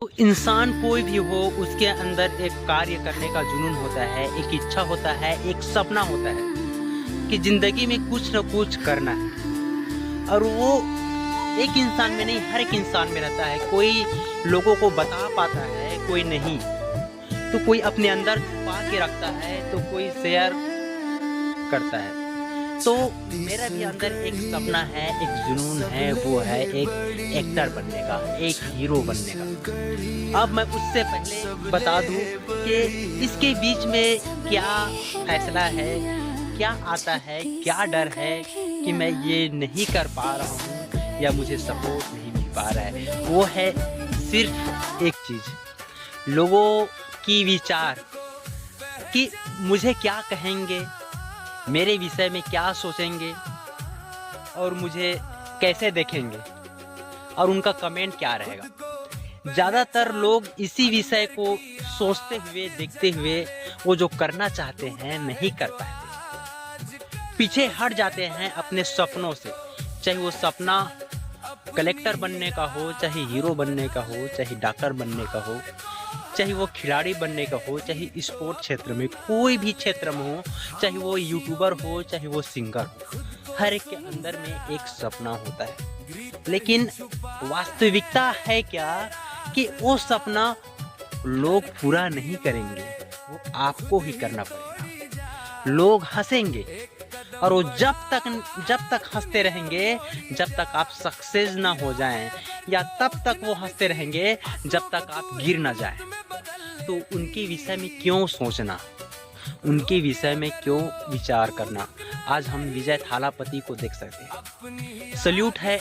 तो इंसान कोई भी हो, उसके अंदर एक कार्य करने का जुनून होता है, एक इच्छा होता है, एक सपना होता है कि जिंदगी में कुछ न कुछ करना है। और वो एक इंसान में नहीं, हर एक इंसान में रहता है। कोई लोगों को बता पाता है, कोई नहीं। तो कोई अपने अंदर छुपा के रखता है, तो कोई शेयर करता है। तो मेरा भी अंदर एक सपना है, एक जुनून है, वो है एक एक्टर बनने का, एक हीरो बनने का। अब मैं उससे पहले बता दूं कि इसके बीच में क्या फैसला है, क्या आता है, क्या डर है कि मैं ये नहीं कर पा रहा हूँ या मुझे सपोर्ट नहीं मिल पा रहा है। वो है सिर्फ एक चीज़, लोगों की विचार कि मुझे क्या कहेंगे, मेरे विषय में क्या सोचेंगे और मुझे कैसे देखेंगे और उनका कमेंट क्या रहेगा। ज़्यादातर लोग इसी विषय को सोचते हुए, देखते हुए वो जो करना चाहते हैं नहीं कर पाते, पीछे हट जाते हैं अपने सपनों से। चाहे वो सपना कलेक्टर बनने का हो, चाहे हीरो बनने का हो, चाहे डॉक्टर बनने का हो, चाहे वो खिलाड़ी बनने का हो, चाहे स्पोर्ट क्षेत्र में कोई भी क्षेत्र में हो, चाहे वो यूट्यूबर हो, चाहे वो सिंगर हो, हर एक के अंदर में एक सपना होता है। लेकिन वास्तविकता है क्या कि वो सपना लोग पूरा नहीं करेंगे, वो आपको ही करना पड़ेगा। लोग हंसेंगे और वो जब तक हंसते रहेंगे, जब तक आप सक्सेस ना हो जाएं, या तब तक वो हंसते रहेंगे जब तक आप गिर ना जाएं। तो उनके विषय में क्यों सोचना, उनके विषय में क्यों विचार करना। आज हम विजय थालापति को देख सकते हैं। सल्यूट है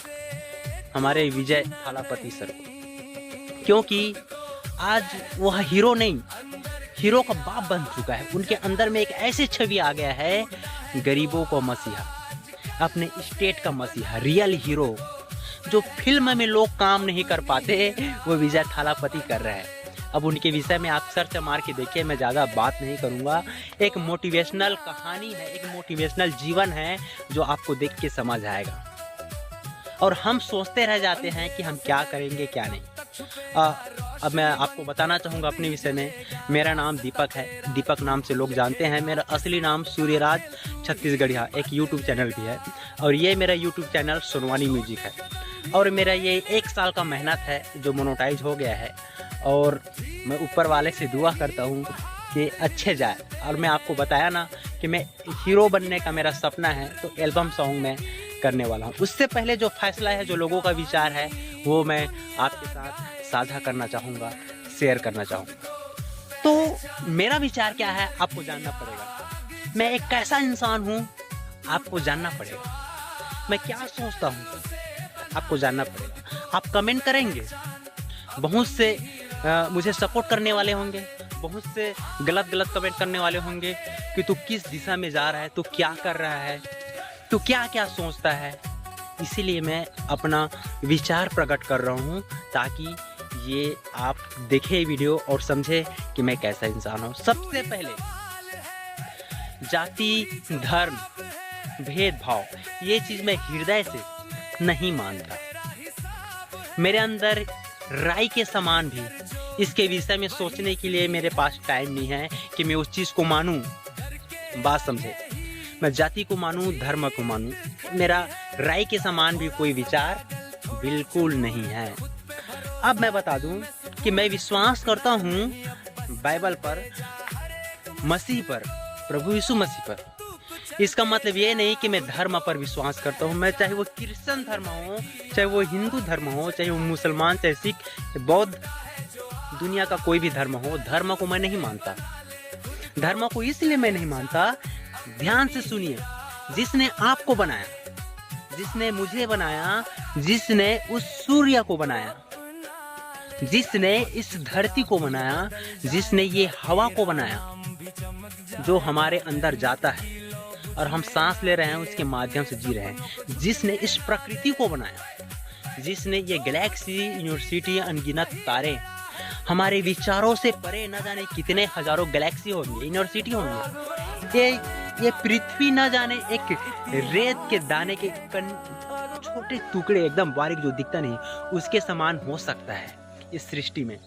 हमारे विजय थालापति सर को, क्योंकि आज वह हीरो नहीं, हीरो का बाप बन चुका है। उनके अंदर में एक ऐसी छवि आ गया है, गरीबों को मसीहा, अपने स्टेट का मसीहा, रियल हीरो। जो फिल्म में लोग काम नहीं कर पाते, वो विजय थालापति कर रहे हैं। अब उनके विषय में आप सर्च मार के देखिए, मैं ज़्यादा बात नहीं करूँगा। एक मोटिवेशनल कहानी है, एक मोटिवेशनल जीवन है जो आपको देख के समझ आएगा। और हम सोचते रह जाते हैं कि हम क्या करेंगे क्या नहीं। अब मैं आपको बताना चाहूँगा अपने विषय में। मेरा नाम दीपक है, दीपक नाम से लोग जानते हैं। मेरा असली नाम सूर्यराज छत्तीसगढ़िया, एक यूट्यूब चैनल भी है। और ये मेरा यूट्यूब चैनल सोनवानी म्यूजिक है। और मेरा ये 1 साल का मेहनत है जो मोनेटाइज हो गया है। और मैं ऊपर वाले से दुआ करता हूँ कि अच्छे जाए। और मैं आपको बताया ना कि मैं हीरो बनने का मेरा सपना है, तो एल्बम सॉन्ग में करने वाला हूँ। उससे पहले जो फैसला है, जो लोगों का विचार है, वो मैं आपके साथ साझा करना चाहूँगा, शेयर करना चाहूँगा। तो मेरा विचार क्या है आपको जानना पड़ेगा। मैं एक कैसा इंसान हूँ आपको जानना पड़ेगा। मैं क्या सोचता हूँ आपको जानना पड़ेगा। आप कमेंट करेंगे, बहुत से मुझे सपोर्ट करने वाले होंगे, बहुत से गलत कमेंट करने वाले होंगे कि तू किस दिशा में जा रहा है, तू क्या कर रहा है, तू क्या क्या सोचता है। इसीलिए मैं अपना विचार प्रकट कर रहा हूँ, ताकि ये आप देखें वीडियो और समझे कि मैं कैसा इंसान हूँ। सबसे पहले जाति, धर्म, भेदभाव, ये चीज़ मैं हृदय से नहीं मानता। मेरे अंदर राई के समान भी इसके विषय में सोचने के लिए मेरे पास टाइम नहीं है कि मैं उस चीज़ को मानूं। बात समझे, मैं जाति को मानूं, धर्म को मानूं, मेरा राय के समान भी कोई विचार बिल्कुल नहीं है। अब मैं बता दूं कि मैं विश्वास करता हूं बाइबल पर, मसीह पर, प्रभु यीशु मसीह पर। इसका मतलब ये नहीं कि मैं धर्म पर विश्वास करता हूँ। मैं चाहे वो क्रिश्चियन धर्म हो, चाहे वो हिंदू धर्म हो, चाहे वो मुसलमान, चाहे सिख, बौद्ध, दुनिया का कोई भी धर्म हो, धर्म को मैं नहीं मानता। धर्म को इसलिए मैं नहीं मानता, ध्यान से सुनिए। जिसने आपको बनाया, जिसने मुझे बनाया, जिसने उस सूर्य को बनाया, जिसने इस धरती को बनाया, जिसने ये हवा को बनाया जो हमारे अंदर जाता है और हम सांस ले रहे हैं, उसके माध्यम से जी रहे हैं, जिसने इस प्रकृति को बनाया, जिसने ये गैलेक्सी, यूनिवर्सिटी, अनगिनत तारे, हमारे विचारों से परे न जाने कितने हजारों गैलेक्सी होंगे, यूनिवर्सिटी होंगे, ये पृथ्वी न जाने एक रेत के दाने के छोटे टुकड़े एकदम बारीक जो दिखता नहीं, उसके समान हो सकता है। इस सृष्टि में।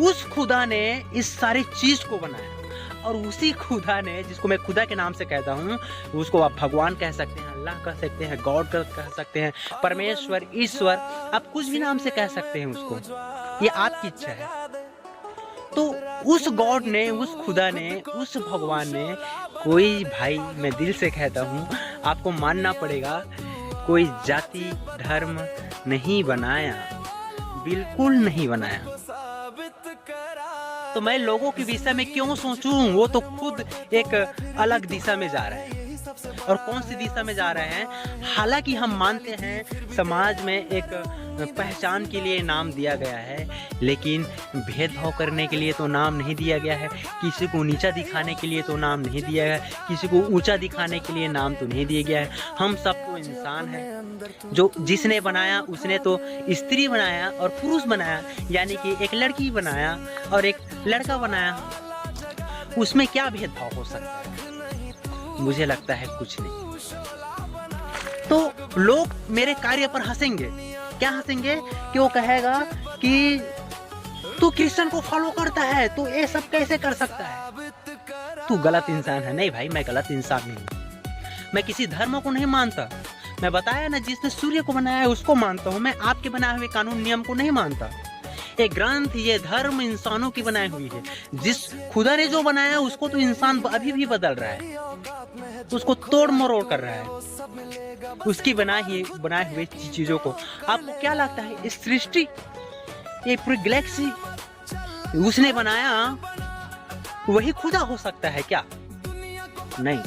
उस खुदा ने इस सारी चीज को बनाया, और उसी खुदा ने, जिसको मैं खुदा के नाम से कहता हूँ, उसको आप भगवान कह सकते हैं, अल्लाह कह सकते हैं, गॉड कह सकते हैं, परमेश्वर, ईश्वर, आप कुछ भी नाम से कह सकते हैं उसको, ये आपकी इच्छा है। तो उस गॉड ने, उस खुदा ने, उस भगवान ने कोई, भाई मैं दिल से कहता हूँ, आपको मानना पड़ेगा, कोई जाति धर्म नहीं बनाया, बिल्कुल नहीं बनाया। तो मैं लोगों के विषय में क्यों सोचूं? वो तो खुद एक अलग दिशा में जा रहे हैं। और कौन सी दिशा में जा रहे हैं? हालांकि हम मानते हैं समाज में एक पहचान के लिए नाम दिया गया है, लेकिन भेदभाव करने के लिए तो नाम नहीं दिया गया है, किसी को नीचा दिखाने के लिए तो नाम नहीं दिया गया है, किसी को ऊंचा दिखाने के लिए नाम तो नहीं दिया गया है। हम सबको इंसान है, जो जिसने बनाया उसने तो स्त्री बनाया और पुरुष बनाया, यानी कि एक लड़की बनाया और एक लड़का बनाया। उसमें क्या भेदभाव हो सकता है? मुझे लगता है कुछ नहीं। तो लोग मेरे कार्य पर हंसेंगे। क्या हंसेंगे? कि वो कहेगा कि तू क्रिश्चियन को फॉलो करता है, तू ये सब कैसे कर सकता है, तू गलत इंसान है। नहीं भाई, मैं गलत इंसान नहीं हूँ। मैं किसी धर्म को नहीं मानता। मैं बताया ना, जिसने सूर्य को बनाया है उसको मानता हूँ। मैं आपके बनाए हुए कानून नियम को नहीं मानता। ये ग्रंथ, ये धर्म इंसानों की बनाई हुई है। जिस खुदा ने जो बनाया उसको तो इंसान अभी भी बदल रहा है, उसको तोड़ मरोड़ कर रहा है, उसकी बनाए हुए चीजों को। आपको क्या लगता है इस सृष्टि, ये पूरी गैलेक्सी उसने बनाया, वही खुदा हो सकता है क्या? नहीं,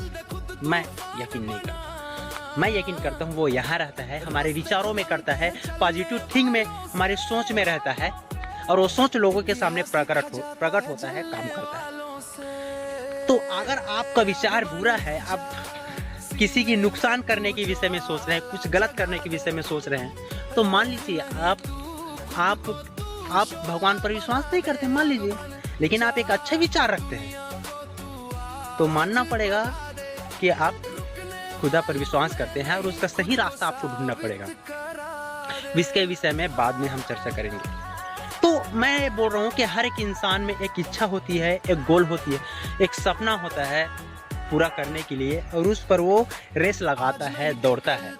मैं यकीन नहीं करता। मैं यकीन करता हूँ वो यहाँ रहता है, हमारे विचारों में करता है, पॉजिटिव थिंग में, हमारे सोच में रहता है, और वो सोच लोगों के सामने प्रकट होता है, काम करता है। तो अगर आपका विचार बुरा है, आप किसी की नुकसान करने के विषय में सोच रहे हैं, कुछ गलत करने के विषय में सोच रहे हैं, तो मान लीजिए आप भगवान पर विश्वास नहीं करते, मान लीजिए, लेकिन आप एक अच्छा विचार रखते हैं, तो मानना पड़ेगा कि आप खुदा पर विश्वास करते हैं, और उसका सही रास्ता आपको ढूंढना पड़ेगा। इसके विषय में बाद में हम चर्चा करेंगे। तो मैं बोल रहा हूँ कि हर एक इंसान में एक इच्छा होती है, एक गोल होती है, एक सपना होता है पूरा करने के लिए, और उस पर वो रेस लगाता है, दौड़ता है।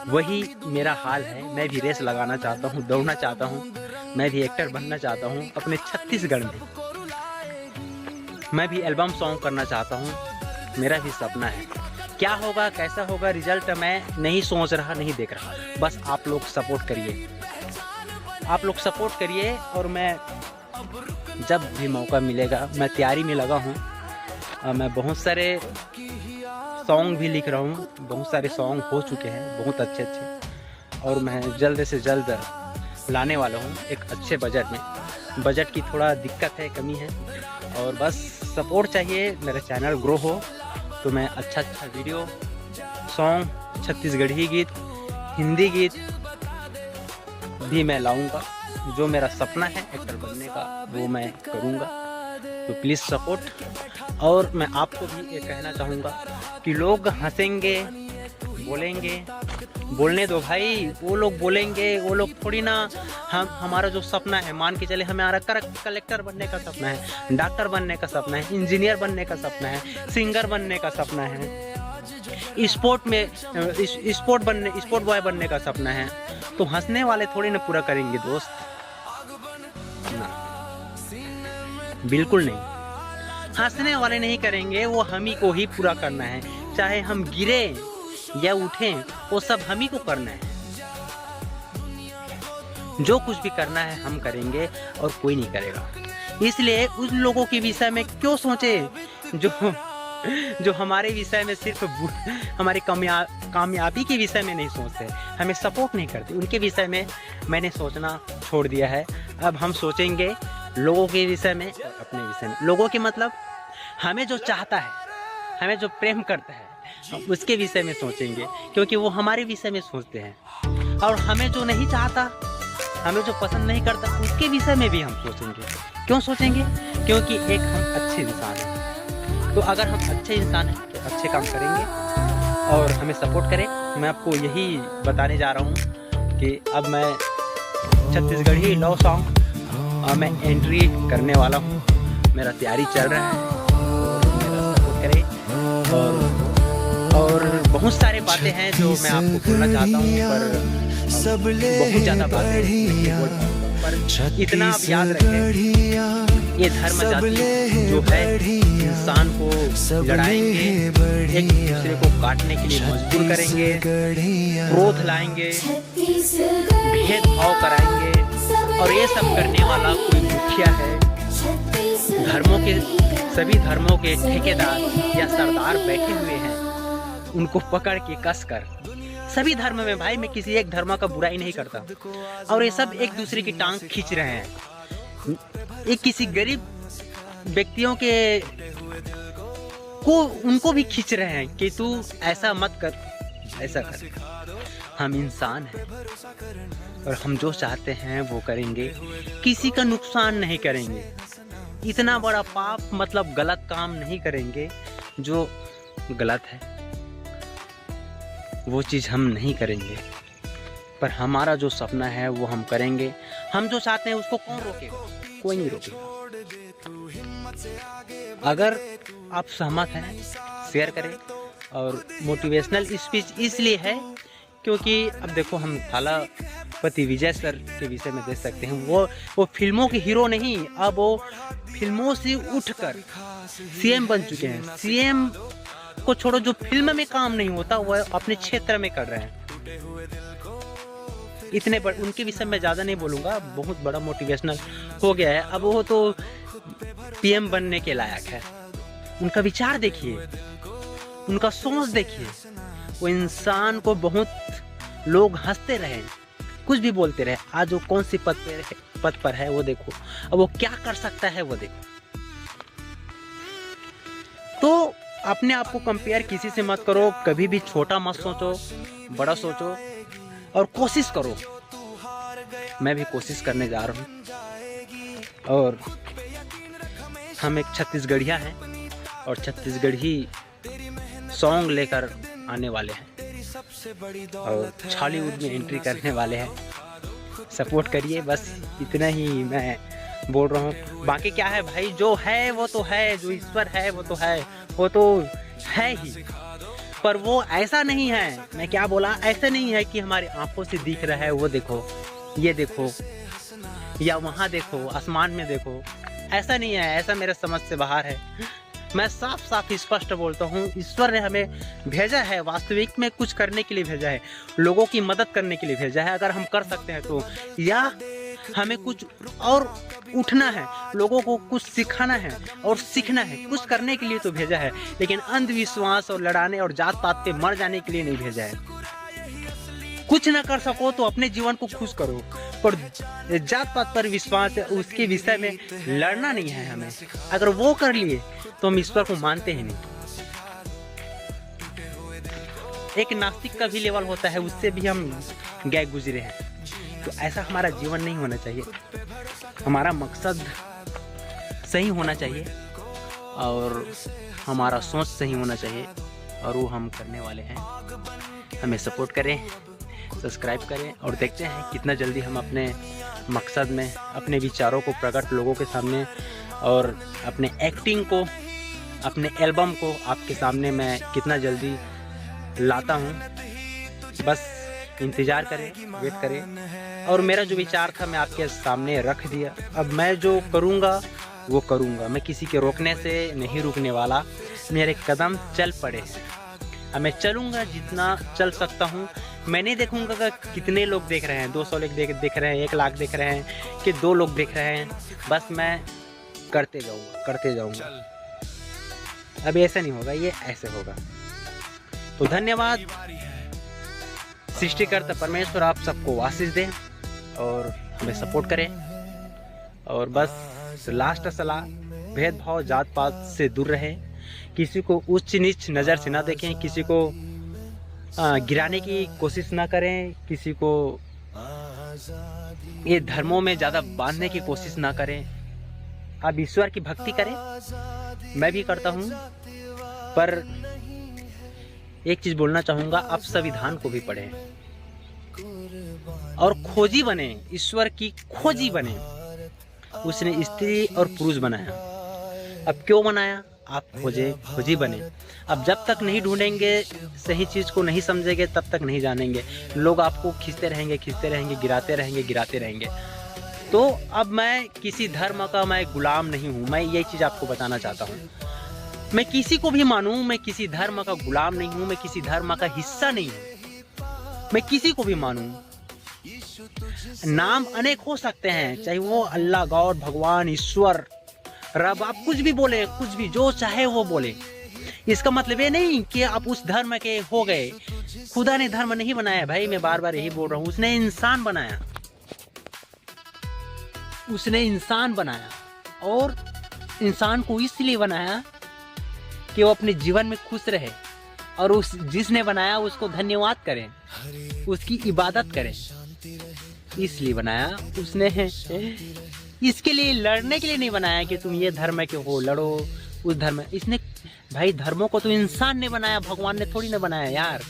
वही मेरा हाल है। मैं भी रेस लगाना चाहता हूँ, दौड़ना चाहता हूँ, मैं भी एक्टर बनना चाहता हूँ अपने छत्तीसगढ़ में। मैं भी एल्बम सॉन्ग करना चाहता हूँ, मेरा भी सपना है। क्या होगा, कैसा होगा रिजल्ट, मैं नहीं सोच रहा, नहीं देख रहा। बस आप लोग सपोर्ट करिए, आप लोग सपोर्ट करिए, और मैं जब भी मौका मिलेगा, मैं तैयारी में लगा हूँ। मैं बहुत सारे सॉन्ग भी लिख रहा हूँ, बहुत सारे सॉन्ग हो चुके हैं, बहुत अच्छे, और मैं जल्द से जल्द लाने वाला हूँ एक अच्छे बजट में। बजट की थोड़ा दिक्कत है, कमी है, और बस सपोर्ट चाहिए, मेरा चैनल ग्रो हो। तो मैं अच्छा वीडियो, सॉन्ग, छत्तीसगढ़ी गीत, हिंदी गीत भी मैं लाऊंगा। जो मेरा सपना है एक्टर बनने का, वो मैं करूंगा। तो प्लीज़ सपोर्ट। और मैं आपको भी ये कहना चाहूँगा कि लोग हंसेंगे, बोलेंगे, बोलने दो भाई। वो लोग बोलेंगे, वो लोग थोड़ी ना, हमारा जो सपना है, मान के चले हमारा कलेक्टर बनने का सपना है, डॉक्टर बनने का सपना है, इंजीनियर बनने का सपना है, सिंगर बनने का सपना है, स्पोर्ट बॉय बनने का सपना है, तो हंसने वाले थोड़ी ना पूरा करेंगे दोस्त, ना, बिल्कुल नहीं। हंसने वाले नहीं करेंगे, वो हम ही को ही पूरा करना है। चाहे हम गिरे या उठें, वो सब हम ही को करना है। जो कुछ भी करना है हम करेंगे, और कोई नहीं करेगा। इसलिए उन लोगों के विषय में क्यों सोचे जो हमारे विषय में सिर्फ हमारी कामयाबी के विषय में नहीं सोचते, हमें सपोर्ट नहीं करते। उनके विषय में मैंने सोचना छोड़ दिया है। अब हम सोचेंगे लोगों के विषय में, अपने विषय में। लोगों के मतलब हमें जो चाहता है, हमें जो प्रेम करता है, हम उसके विषय में सोचेंगे, क्योंकि वो हमारे विषय में सोचते हैं। और हमें जो नहीं चाहता, हमें जो पसंद नहीं करता, उसके विषय में भी हम सोचेंगे। क्यों सोचेंगे? क्योंकि एक हम अच्छे इंसान हैं। तो अगर हम अच्छे इंसान हैं तो अच्छे काम करेंगे, और हमें सपोर्ट करें। मैं आपको यही बताने जा रहा हूँ कि अब मैं छत्तीसगढ़ी लव सॉन्ग मैं एंट्री करने वाला हूँ। मेरा तैयारी चल रहा है, मेरा सपोर्ट करें। और बहुत सारे बातें हैं जो मैं आपको बोलना चाहता हूँ, पर बहुत ज़्यादा बातें पर इतना आप याद रखें, ये धर्म जाति जो है इंसान को लड़ाएंगे, एक दूसरे को काटने के लिए मजबूर करेंगे, क्रोध लाएंगे, भेदभाव कराएंगे। और ये सब करने वाला कोई मुखिया है, धर्मों के सभी धर्मों के ठेकेदार या सरदार बैठे हुए हैं, उनको पकड़ के कस कर सभी धर्म में, भाई मैं किसी एक धर्म का बुराई नहीं करता, और ये सब एक दूसरे की टांग खींच रहे हैं। एक किसी गरीब व्यक्तियों के को उनको भी खींच रहे हैं कि तू ऐसा मत कर, ऐसा कर। हम इंसान हैं और हम जो चाहते हैं वो करेंगे, किसी का नुकसान नहीं करेंगे। इतना बड़ा पाप मतलब गलत काम नहीं करेंगे, जो गलत है वो चीज़ हम नहीं करेंगे। पर हमारा जो सपना है वो हम करेंगे। हम जो चाहते हैं उसको कौन रोकेगा? कोई नहीं रोकेगा। अगर आप सहमत हैं शेयर करें। और मोटिवेशनल स्पीच इसलिए है क्योंकि अब देखो, हम थालापति विजय सर के विषय में देख सकते हैं। वो फिल्मों के हीरो नहीं, अब वो फिल्मों से उठकर सीएम बन चुके हैं। सीएम को छोड़ो, जो फिल्म में काम नहीं होता वो अपने क्षेत्र में कर रहे हैं। इतने बड़े उनके विषय में ज़्यादा नहीं बोलूँगा, बहुत बड़ा मोटिवेशनल हो गया है। अब वो तो पीएम बनने के लायक है। उनका विचार देखिए, उनका सोच देखिए। वो इंसान को बहुत लोग हंसते रहे, कुछ भी बोलते रहे, आज वो कौन सी पद पर है वो देखो, अब वो क्या कर सकता है वो देखो। तो अपने आप को कंपेयर किसी से मत करो, कभी भी छोटा मत सोचो, बड़ा सोचो और कोशिश करो। मैं भी कोशिश करने जा रहा हूँ। और हम एक छत्तीसगढ़िया हैं और छत्तीसगढ़ी सॉन्ग लेकर आने वाले हैं और हॉलीवुड में एंट्री करने वाले हैं। सपोर्ट करिए, बस इतना ही मैं बोल रहा हूँ। बाकी क्या है भाई, जो है वो तो है, जो ईश्वर है वो तो है, वो तो है ही। पर वो ऐसा नहीं है, मैं क्या बोला, ऐसा नहीं है कि हमारी आंखों से दिख रहा है, वो देखो, ये देखो, या वहाँ देखो, आसमान में देखो, ऐसा नहीं है। ऐसा मेरे समझ से बाहर है। मैं साफ साफ स्पष्ट बोलता हूँ, ईश्वर ने हमें भेजा है, वास्तविक में कुछ करने के लिए भेजा है, लोगों की मदद करने के लिए भेजा है। अगर हम कर सकते हैं तो, या हमें कुछ और उठना है, लोगों को कुछ सिखाना है और सीखना है, कुछ करने के लिए तो भेजा है। लेकिन अंधविश्वास और लड़ाने और जात पात पे मर जाने के लिए नहीं भेजा है। कुछ ना कर सको तो अपने जीवन को खुश करो, पर जात पात पर विश्वास है, उसके विषय में लड़ना नहीं है हमें। अगर वो कर लिए तो हम ईश्वर को मानते ही नहीं। एक नास्तिक का भी लेवल होता है, उससे भी हम गए गुजरे हैं। तो ऐसा हमारा जीवन नहीं होना चाहिए। हमारा मकसद सही होना चाहिए और हमारा सोच सही होना चाहिए, और वो हम करने वाले हैं। हमें सपोर्ट करें, सब्सक्राइब करें और देखते हैं कितना जल्दी हम अपने मकसद में, अपने विचारों को प्रकट लोगों के सामने और अपने एक्टिंग को, अपने एल्बम को आपके सामने मैं कितना जल्दी लाता हूँ। बस इंतज़ार करें, वेट करें। और मेरा जो विचार था मैं आपके सामने रख दिया। अब मैं जो करूँगा वो करूँगा, मैं किसी के रोकने से नहीं रुकने वाला। मेरे कदम चल पड़े, अब मैं चलूँगा जितना चल सकता हूँ। मैं नहीं देखूँगा कि कितने लोग देख रहे हैं, 200 लोग देख रहे हैं, 1 लाख देख रहे हैं कि 2 लोग देख रहे हैं। बस मैं करते जाऊँगा। अब ऐसा नहीं होगा, ये ऐसे होगा। तो धन्यवाद। सृष्टिकर्ता परमेश्वर आप सबको आशीष दें और हमें सपोर्ट करें। और बस लास्ट सलाह, भेदभाव जात पात से दूर रहें, किसी को उच्च नीच नज़र से ना देखें, किसी को गिराने की कोशिश ना करें, किसी को ये धर्मों में ज़्यादा बांधने की कोशिश ना करें। आप ईश्वर की भक्ति करें, मैं भी करता हूँ। पर एक चीज़ बोलना चाहूँगा, आप संविधान को भी पढ़ें। और खोजी बने, ईश्वर की खोजी बने। उसने स्त्री और पुरुष बनाया। अब क्यों बनाया? आप खोजी बने। अब जब तक नहीं ढूंढेंगे, सही चीज़ को नहीं समझेंगे, तब तक नहीं जानेंगे। लोग आपको खींचते रहेंगे, गिराते रहेंगे। तो अब मैं किसी धर्म का मैं गुलाम नहीं हूँ। मैं यही चीज़ आपको बताना चाहता हूँ। मैं किसी को भी मानूं, मैं किसी धर्म का गुलाम नहीं हूँ, मैं किसी धर्म का हिस्सा नहीं हूँ। मैं किसी को भी मानूं, नाम अनेक हो सकते हैं, चाहे वो अल्लाह, गॉड, भगवान, ईश्वर, रब, आप कुछ भी बोले, कुछ भी जो चाहे वो बोले। इसका मतलब ये नहीं कि आप उस धर्म के हो गए। खुदा ने धर्म नहीं बनाया भाई, मैं बार बार यही बोल रहा हूँ। उसने इंसान बनाया, उसने इंसान बनाया, और इंसान को इसलिए बनाया कि वो अपने जीवन में खुश रहे, और उस जिसने बनाया उसको धन्यवाद करें, उसकी इबादत करें। इसलिए बनाया उसने। इसके लिए लड़ने के लिए नहीं बनाया कि तुम ये धर्म के हो, लड़ो उस धर्म। इसने भाई धर्मों को तो इंसान ने बनाया, भगवान ने थोड़ी ना बनाया यार।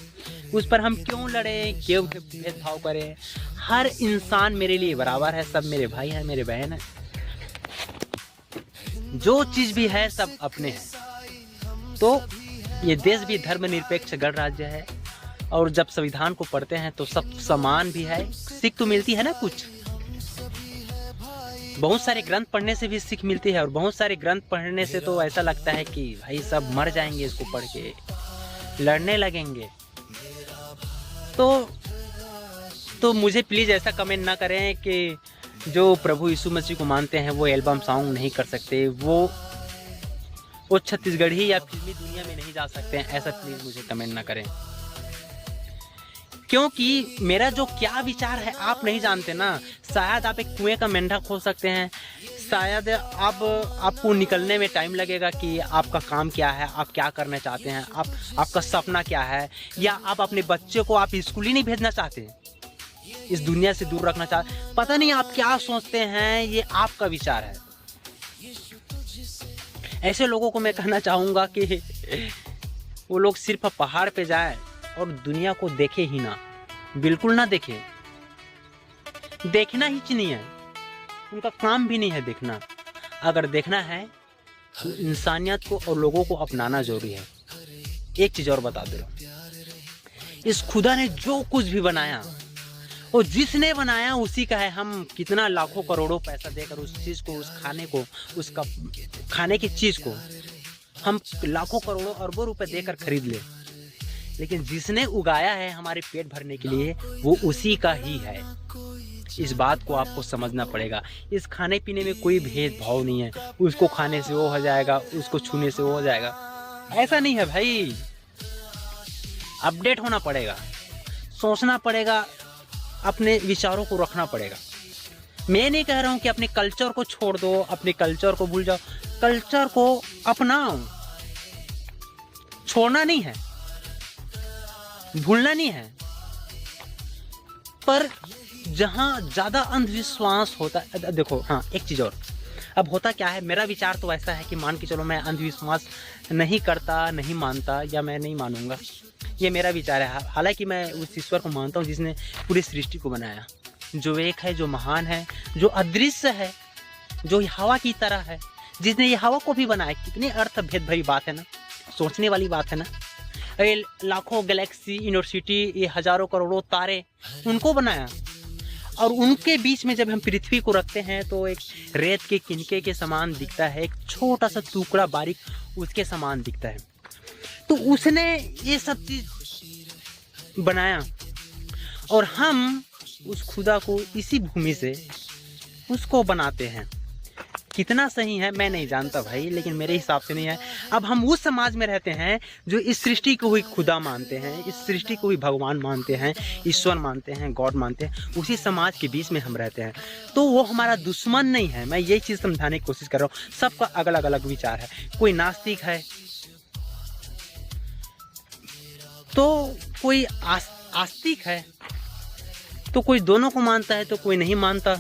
उस पर हम क्यों लड़े, क्यों भेदभाव करें? हर इंसान मेरे लिए बराबर है, सब मेरे भाई हैं, मेरे बहन हैं। जो चीज भी है सब अपने हैं। तो ये देश भी धर्मनिरपेक्ष गणराज्य है, और जब संविधान को पढ़ते हैं तो सब समान भी है। सीख तो मिलती है ना कुछ। बहुत सारे ग्रंथ पढ़ने से भी सीख मिलती है, और बहुत सारे ग्रंथ पढ़ने से तो ऐसा लगता है कि भाई सब मर जाएंगे इसको पढ़ के, लड़ने लगेंगे। तो मुझे प्लीज़ ऐसा कमेंट ना करें कि जो प्रभु यीशु मसीह को मानते हैं वो एल्बम सॉन्ग नहीं कर सकते, वो छत्तीसगढ़ी या फिल्मी दुनिया में नहीं जा सकते हैं। ऐसा प्लीज़ मुझे कमेंट ना करें, क्योंकि मेरा जो क्या विचार है आप नहीं जानते ना। शायद आप एक कुएं का मेंढक हो सकते हैं, शायद आपको निकलने में टाइम लगेगा कि आपका काम क्या है, आप क्या करना चाहते हैं, आपका सपना क्या है, या आप अपने बच्चे को आप स्कूल ही नहीं भेजना चाहते, इस दुनिया से दूर रखना चाहते। पता नहीं आप क्या सोचते हैं, ये आपका विचार है। ऐसे लोगों को मैं कहना चाहूँगा कि वो लोग सिर्फ पहाड़ पे जाए और दुनिया को देखे ही ना, बिल्कुल ना देखे। देखना ही नहीं है, उनका काम भी नहीं है देखना। अगर देखना है तो इंसानियत को और लोगों को अपनाना जरूरी है। एक चीज़ और बता दे रहा हूँ, इस खुदा ने जो कुछ भी बनाया, और जिसने बनाया उसी का है। हम कितना लाखों करोड़ों पैसा देकर उस चीज़ को, उस खाने को, उसका खाने की चीज़ को हम लाखों करोड़ों अरबों रुपए देकर खरीद ले, लेकिन जिसने उगाया है हमारे पेट भरने के लिए, वो उसी का ही है। इस बात को आपको समझना पड़ेगा। इस खाने पीने में कोई भेदभाव नहीं है, उसको खाने से वो हो जाएगा, उसको छूने से वो हो जाएगा, ऐसा नहीं है भाई। अपडेट होना पड़ेगा, सोचना पड़ेगा, अपने विचारों को रखना पड़ेगा। मैं नहीं कह रहा हूँ कि अपने कल्चर को छोड़ दो, अपने कल्चर को भूल जाओ। कल्चर को अपनाओ, छोड़ना नहीं है, भूलना नहीं है। पर जहाँ ज़्यादा अंधविश्वास होता है, देखो हाँ एक चीज़ और, अब होता क्या है, मेरा विचार तो ऐसा है कि मान के चलो मैं अंधविश्वास नहीं करता, नहीं मानता, या मैं नहीं मानूंगा, ये मेरा विचार है। हालांकि मैं उस ईश्वर को मानता हूँ जिसने पूरी सृष्टि को बनाया, जो एक है, जो महान है, जो अदृश्य है, जो हवा की तरह है, जिसने ये हवा को भी बनाया। कितनी अर्थ भेद भरी बात है ना, सोचने वाली बात है ना। लाखों गैलेक्सी, यूनिवर्सिटी, ये हजारों करोड़ों तारे, उनको बनाया, और उनके बीच में जब हम पृथ्वी को रखते हैं तो एक रेत के किनके के समान दिखता है, एक छोटा सा टुकड़ा बारीक उसके समान दिखता है। तो उसने ये सब चीज बनाया, और हम उस खुदा को इसी भूमि से उसको बनाते हैं। कितना सही है मैं नहीं जानता भाई, लेकिन मेरे हिसाब से नहीं है। अब हम उस समाज में रहते हैं जो इस सृष्टि को ही खुदा मानते हैं, इस सृष्टि को ही भगवान मानते हैं, ईश्वर मानते हैं, गॉड मानते हैं। उसी समाज के बीच में हम रहते हैं, तो वो हमारा दुश्मन नहीं है। मैं यही चीज़ समझाने की कोशिश कर रहा हूँ। सबका अलग अलग विचार है, कोई नास्तिक है, तो कोई आस्तिक है, तो कोई दोनों को मानता है, तो कोई नहीं मानता,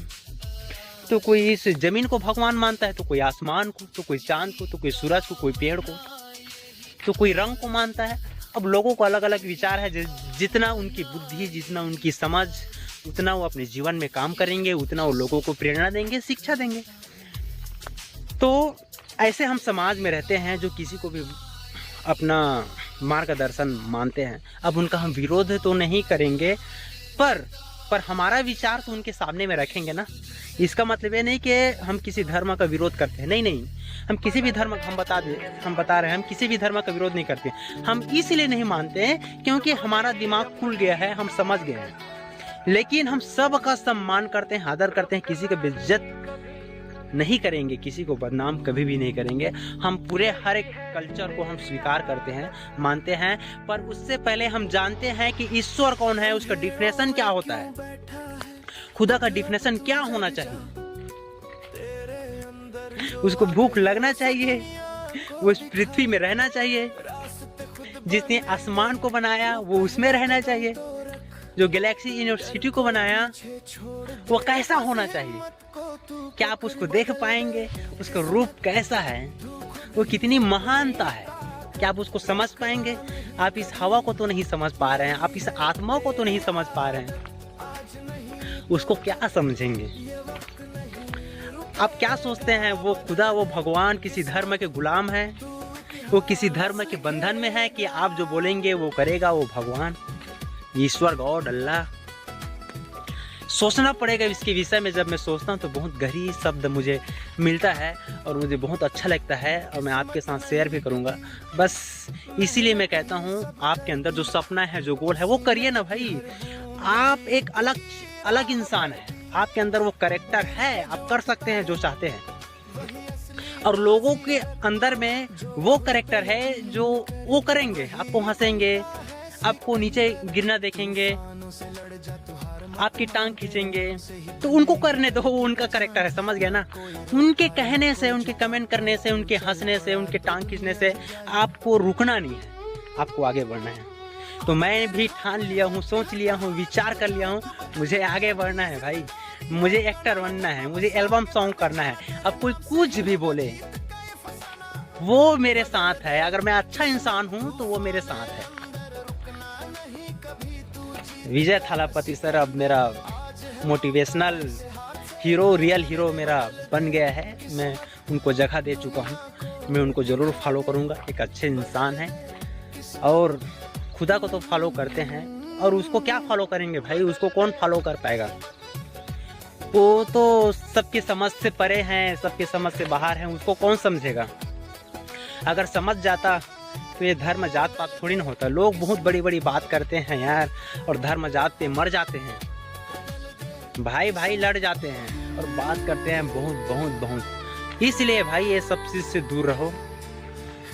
तो कोई इस जमीन को भगवान मानता है, तो कोई आसमान को, तो कोई चांद को, तो कोई सूरज को, कोई पेड़ को, तो कोई रंग को मानता है। अब लोगों को अलग अलग विचार है, जितना उनकी बुद्धि, जितना उनकी समझ, उतना वो अपने जीवन में काम करेंगे, उतना वो लोगों को प्रेरणा देंगे, शिक्षा देंगे। तो ऐसे हम समाज में रहते हैं जो किसी को भी अपना मार्गदर्शन मानते हैं। अब उनका हम विरोध तो नहीं करेंगे, पर हमारा विचार तो उनके सामने में रखेंगे ना। इसका मतलब ये नहीं कि हम किसी धर्म का विरोध करते हैं, नहीं, हम किसी भी धर्म, हम बता रहे हैं, हम किसी भी धर्म का विरोध नहीं करते। हम इसलिए नहीं मानते हैं क्योंकि हमारा दिमाग खुल गया है, हम समझ गए हैं। लेकिन हम सब का सम्मान करते हैं, आदर करते हैं, किसी का बेइज्जत नहीं करेंगे, किसी को बदनाम कभी भी नहीं करेंगे। हम पूरे हर एक कल्चर को हम स्वीकार करते हैं, मानते हैं, पर उससे पहले हम जानते हैं कि ईश्वर कौन है, उसका डिफिनेशन क्या होता है, खुदा का डिफिनेशन क्या होना चाहिए। उसको भूख लगना चाहिए, वो इस पृथ्वी में रहना चाहिए, जिसने आसमान को बनाया वो उसमें रहना चाहिए, जो गैलेक्सी यूनिवर्सिटी को बनाया वो कैसा होना चाहिए, क्या आप उसको देख पाएंगे, उसका रूप कैसा है, वो कितनी महानता है, क्या आप उसको समझ पाएंगे। आप इस हवा को तो नहीं समझ पा रहे हैं, आप इस आत्मा को तो नहीं समझ पा रहे हैं, उसको क्या समझेंगे। आप क्या सोचते हैं वो खुदा, वो भगवान किसी धर्म के गुलाम है, वो किसी धर्म के बंधन में है कि आप जो बोलेंगे वो करेगा वो भगवान, ईश्वर, गॉड, अल्लाह। सोचना पड़ेगा इसके विषय में। जब मैं सोचता हूँ तो बहुत गहरी शब्द मुझे मिलता है और मुझे बहुत अच्छा लगता है, और मैं आपके साथ शेयर भी करूँगा। बस इसीलिए मैं कहता हूँ आपके अंदर जो सपना है, जो गोल है, वो करिए ना भाई। आप एक अलग इंसान है, आपके अंदर वो कैरेक्टर है, आप कर सकते हैं जो चाहते हैं। और लोगों के अंदर में वो कैरेक्टर है जो वो करेंगे, आपको हंसेंगे, आपको नीचे गिरना देखेंगे, आपकी टांग खींचेंगे, तो उनको करने दो, वो उनका कैरेक्टर है, समझ गया ना। उनके कहने से, उनके कमेंट करने से, उनके हंसने से, उनके टांग खींचने से आपको रुकना नहीं है, आपको आगे बढ़ना है। तो मैं भी ठान लिया हूँ, सोच लिया हूँ, विचार कर लिया हूँ, मुझे आगे बढ़ना है भाई, मुझे एक्टर बनना है, मुझे एल्बम सॉन्ग करना है। अब कोई कुछ भी बोले वो मेरे साथ है, अगर मैं अच्छा इंसान हूँ तो वो मेरे साथ है। विजय थालापति सर अब मेरा मोटिवेशनल हीरो, रियल हीरो मेरा बन गया है। मैं उनको जगह दे चुका हूँ, मैं उनको ज़रूर फॉलो करूँगा। एक अच्छे इंसान है और खुदा को तो फॉलो करते हैं, और उसको क्या फॉलो करेंगे भाई, उसको कौन फॉलो कर पाएगा। वो तो सबकी समझ से परे हैं, सबकी समझ से बाहर हैं, उसको कौन समझेगा। अगर समझ जाता तो ये धर्म जात पात थोड़ी ना होता। लोग बहुत बड़ी बड़ी बात करते हैं यार, और धर्म जात पे मर जाते हैं, भाई भाई लड़ जाते हैं और बात करते हैं बहुत बहुत बहुत। इसलिए भाई ये सब चीज़ से दूर रहो,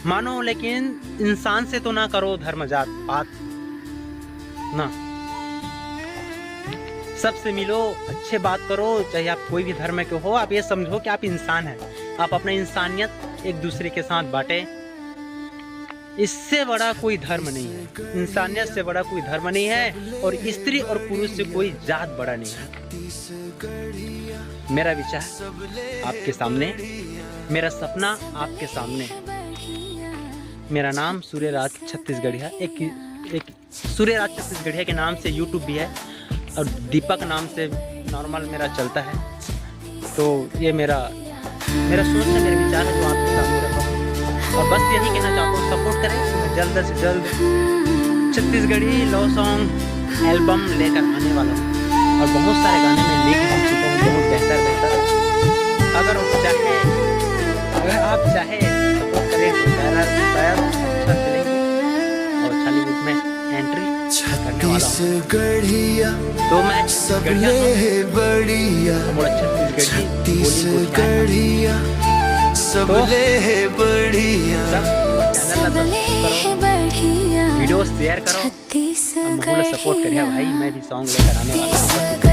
मानो, लेकिन इंसान से तो ना करो धर्म जात पात ना। सबसे मिलो, अच्छे बात करो, चाहे आप कोई भी धर्म के हो। आप ये समझो कि आप इंसान हैं, आप अपना इंसानियत एक दूसरे के साथ बांटे। इससे बड़ा कोई धर्म नहीं है, इंसानियत से बड़ा कोई धर्म नहीं है, और स्त्री और पुरुष से कोई जात बड़ा नहीं है। मेरा विचार आपके सामने, मेरा सपना आपके सामने। मेरा नाम सूर्यराज छत्तीसगढ़िया, एक सूर्यराज छत्तीसगढ़िया के नाम से यूट्यूब भी है, और दीपक नाम से नॉर्मल मेरा चलता है। तो ये मेरा सोच है, मेरे विचार है जो आपके सामने रखा हूँ। और बस यही कहना चाहता हूँ, सपोर्ट करें। मैं जल्द से जल्द छत्तीसगढ़ी लव सॉन्ग एल्बम लेकर आने वाला हूँ, और बहुत सारे गाने में लिख भी चुका हूँ, बहुत बेहतर। अगर आप चाहे सपोर्ट करें तो शायद अच्छा चलेंगे, और बॉलीवुड में एंट्री करने वाला हूँ। तो मैं छत्तीसगढ़िया सबले है बढ़िया, वीडियो शेयर करो, सपोर्ट करिए भाई। मैं भी सॉन्ग लेकर आने वाला हूँ।